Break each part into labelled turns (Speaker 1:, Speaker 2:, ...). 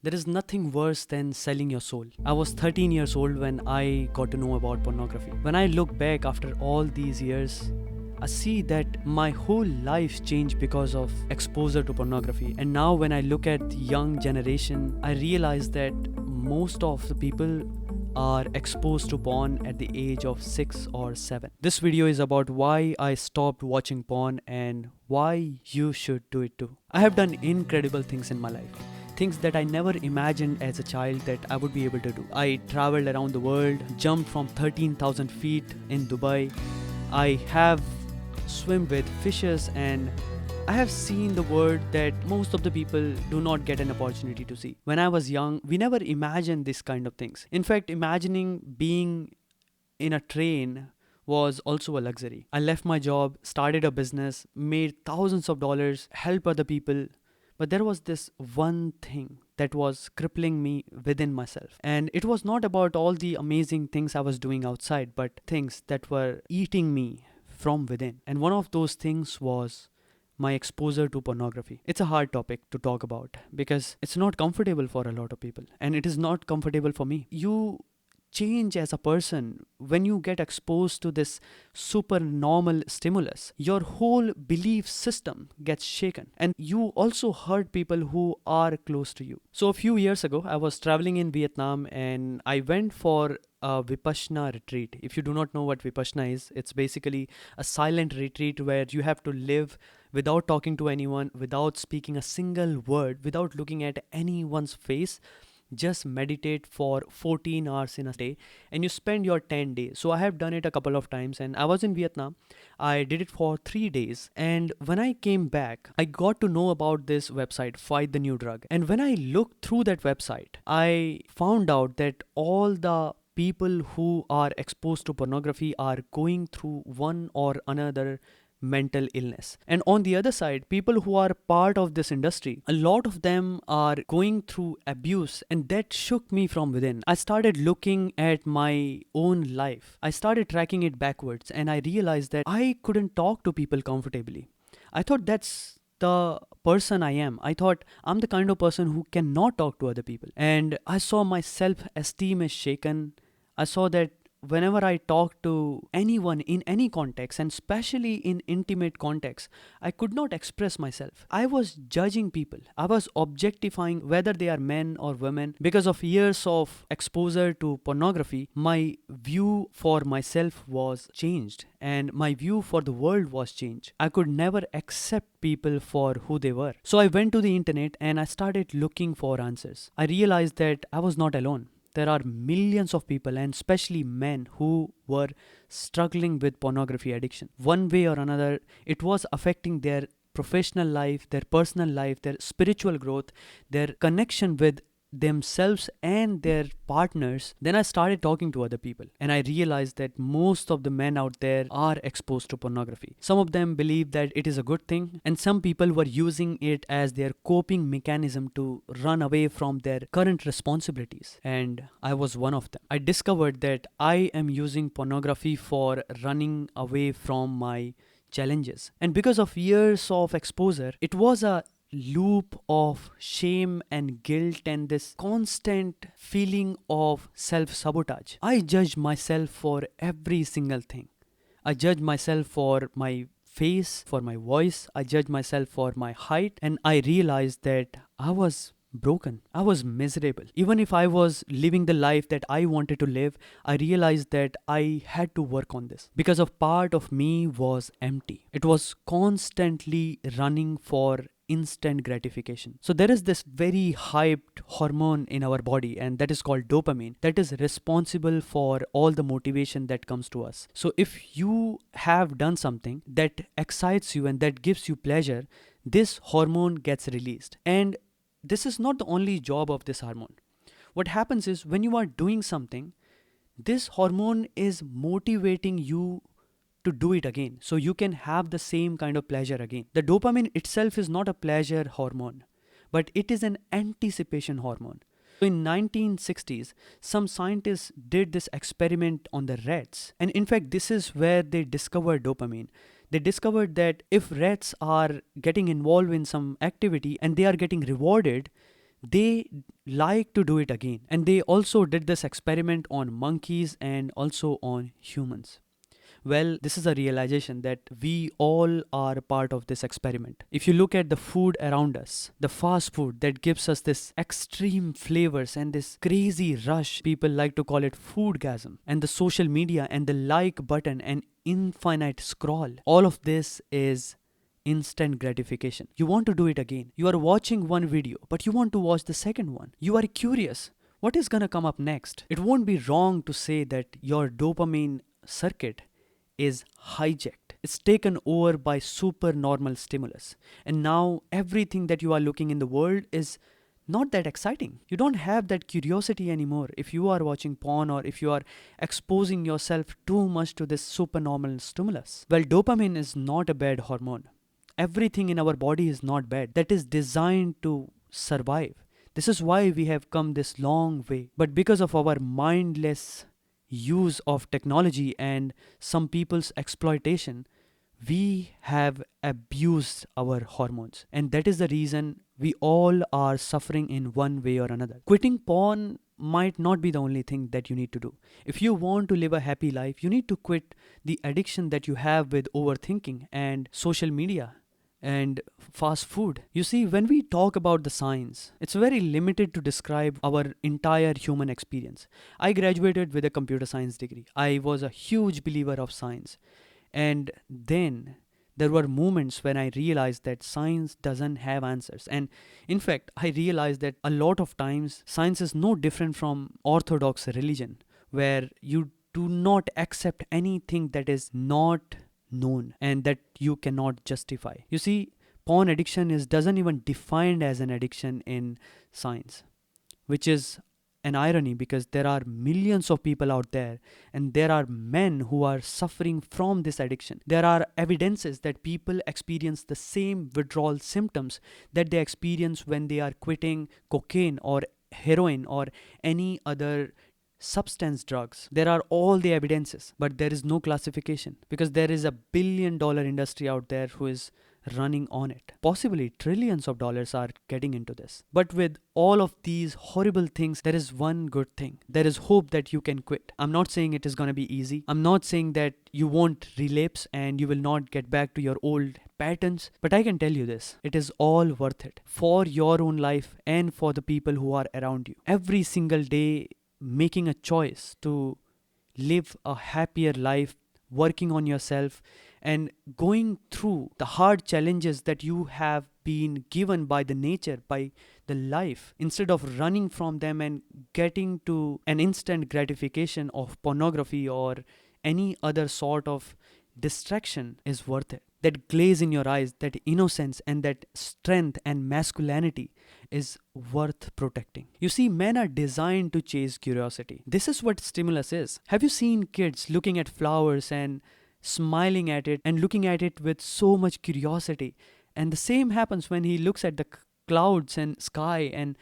Speaker 1: There is nothing worse than selling your soul. I was 13 years old when I got to know about pornography. When I look back after all these years, I see that my whole life changed because of exposure to pornography. And now when I look at the young generation, I realize that most of the people are exposed to porn at the age of 6 or 7. This video is about why I stopped watching porn and why you should do it too. I have done incredible things in my life. Things that I never imagined as a child that I would be able to do. I traveled around the world, jumped from 13,000 feet in Dubai. I have swim with fishes, and I have seen the world that most of the people do not get an opportunity to see. When I was young, we never imagined this kind of things. In fact, imagining being in a train was also a luxury. I left my job, started a business, made thousands of dollars, helped other people, but there was this one thing that was crippling me within myself. And it was not about all the amazing things I was doing outside, but things that were eating me from within. And one of those things was my exposure to pornography. It's a hard topic to talk about because it's not comfortable for a lot of people, and it is not comfortable for me. You change as a person when you get exposed to this super normal stimulus. Your whole belief system gets shaken, and you also hurt people who are close to you. So a few years ago, I was traveling in Vietnam and I went for a Vipassana retreat. If you do not know what Vipassana is, it's basically a silent retreat where you have to live without talking to anyone, without speaking a single word, without looking at anyone's face. Just meditate for 14 hours in a day, and you spend your 10 days. So I have done it a couple of times, and I was in Vietnam. I did it for 3 days, and when I came back, I got to know about this website, Fight the New Drug. And when I looked through that website, I found out that all the people who are exposed to pornography are going through one or another mental illness. And on the other side, people who are part of this industry, a lot of them are going through abuse, and that shook me from within. I started looking at my own life. I started tracking it backwards, and I realized that I couldn't talk to people comfortably. I thought that's the person I am. I thought I'm the kind of person who cannot talk to other people. And I saw my self-esteem is shaken. I saw that whenever I talk to anyone in any context, and especially in intimate context, I could not express myself. I was judging people. I was objectifying whether they are men or women. Because of years of exposure to pornography, my view for myself was changed, and my view for the world was changed. I could never accept people for who they were. So I went to the internet and I started looking for answers. I realized that I was not alone. There are millions of people, and especially men, who were struggling with pornography addiction. One way or another, it was affecting their professional life, their personal life, their spiritual growth, their connection with themselves and their partners. Then I started talking to other people, and I realized that most of the men out there are exposed to pornography. Some of them believe that it is a good thing, and some people were using it as their coping mechanism to run away from their current responsibilities. And I was one of them. I discovered that I am using pornography for running away from my challenges. And because of years of exposure, it was a loop of shame and guilt and this constant feeling of self-sabotage. I judge myself for every single thing. I judge myself for my face, for my voice. I judge myself for my height, and I realized that I was broken. I was miserable. Even if I was living the life that I wanted to live, I realized that I had to work on this because of part of me was empty. It was constantly running for instant gratification. So there is this very hyped hormone in our body, and that is called dopamine, that is responsible for all the motivation that comes to us. So if you have done something that excites you and that gives you pleasure, this hormone gets released. And this is not the only job of this hormone. What happens is, when you are doing something, this hormone is motivating you to do it again, so you can have the same kind of pleasure again. The dopamine itself is not a pleasure hormone, but it is an anticipation hormone. So in 1960s, some scientists did this experiment on the rats, and in fact this is where they discovered dopamine. They discovered that if rats are getting involved in some activity and they are getting rewarded, they like to do it again. And they also did this experiment on monkeys and also on humans. Well, this is a realization that we all are a part of this experiment. If you look at the food around us, the fast food that gives us this extreme flavors and this crazy rush, people like to call it foodgasm, and the social media and the like button and infinite scroll, all of this is instant gratification. You want to do it again. You are watching one video, but you want to watch the second one. You are curious. What is gonna come up next? It won't be wrong to say that your dopamine circuit is hijacked. It's taken over by super normal stimulus. And now everything that you are looking in the world is not that exciting. You don't have that curiosity anymore if you are watching porn or if you are exposing yourself too much to this supernormal stimulus. Well, dopamine is not a bad hormone. Everything in our body is not bad. That is designed to survive. This is why we have come this long way. But because of our mindless use of technology and some people's exploitation, we have abused our hormones. And that is the reason we all are suffering in one way or another. Quitting porn might not be the only thing that you need to do. If you want to live a happy life, you need to quit the addiction that you have with overthinking and social media and fast food. You see, when we talk about the science, it's very limited to describe our entire human experience. I graduated with a computer science degree. I was a huge believer of science. And then there were moments when I realized that science doesn't have answers. And in fact, I realized that a lot of times science is no different from orthodox religion, where you do not accept anything that is not known and that you cannot justify. You see, porn addiction doesn't even defined as an addiction in science, which is an irony because there are millions of people out there and there are men who are suffering from this addiction. There are evidences that people experience the same withdrawal symptoms that they experience when they are quitting cocaine or heroin or any other substance drugs. There are all the evidences, but there is no classification because there is a billion-dollar industry out there who is running on it. Possibly trillions of dollars are getting into this. But with all of these horrible things, there is one good thing. There is hope that you can quit. I'm not saying it is going to be easy. I'm not saying that you won't relapse and you will not get back to your old patterns. But I can tell you this, it is all worth it for your own life and for the people who are around you. Every single day, making a choice to live a happier life, working on yourself and going through the hard challenges that you have been given by the nature, by the life, instead of running from them and getting to an instant gratification of pornography or any other sort of distraction, is worth it. That glaze in your eyes, that innocence and that strength and masculinity is worth protecting. You see, men are designed to chase curiosity. This is what stimulus is. Have you seen kids looking at flowers and smiling at it and looking at it with so much curiosity? And the same happens when he looks at the clouds and sky and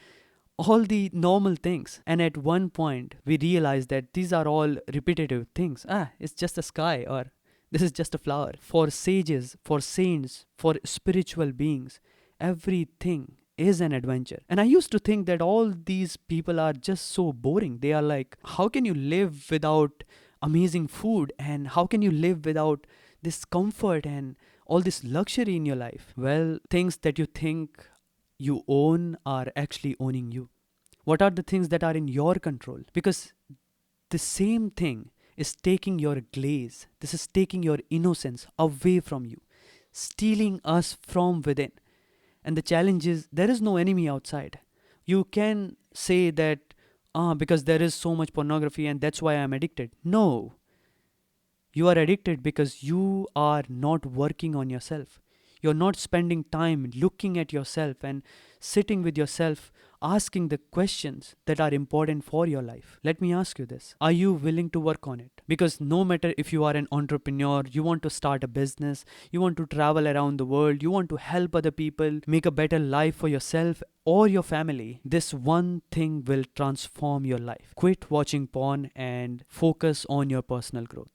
Speaker 1: all the normal things. And at one point, we realize that these are all repetitive things. It's just a sky, or this is just a flower. For sages, for saints, for spiritual beings, everything is an adventure. And I used to think that all these people are just so boring. They are like, how can you live without amazing food? And how can you live without this comfort and all this luxury in your life? Well, things that you think you own are actually owning you. What are the things that are in your control? Because the same thing is taking your glaze. This is taking your innocence away from you, stealing us from within. And the challenge is, there is no enemy outside. You can say that, because there is so much pornography and that's why I'm addicted. No. You are addicted because you are not working on yourself. You're not spending time looking at yourself and sitting with yourself, asking the questions that are important for your life. Let me ask you this. Are you willing to work on it? Because no matter if you are an entrepreneur, you want to start a business, you want to travel around the world, you want to help other people, make a better life for yourself or your family, this one thing will transform your life. Quit watching porn and focus on your personal growth.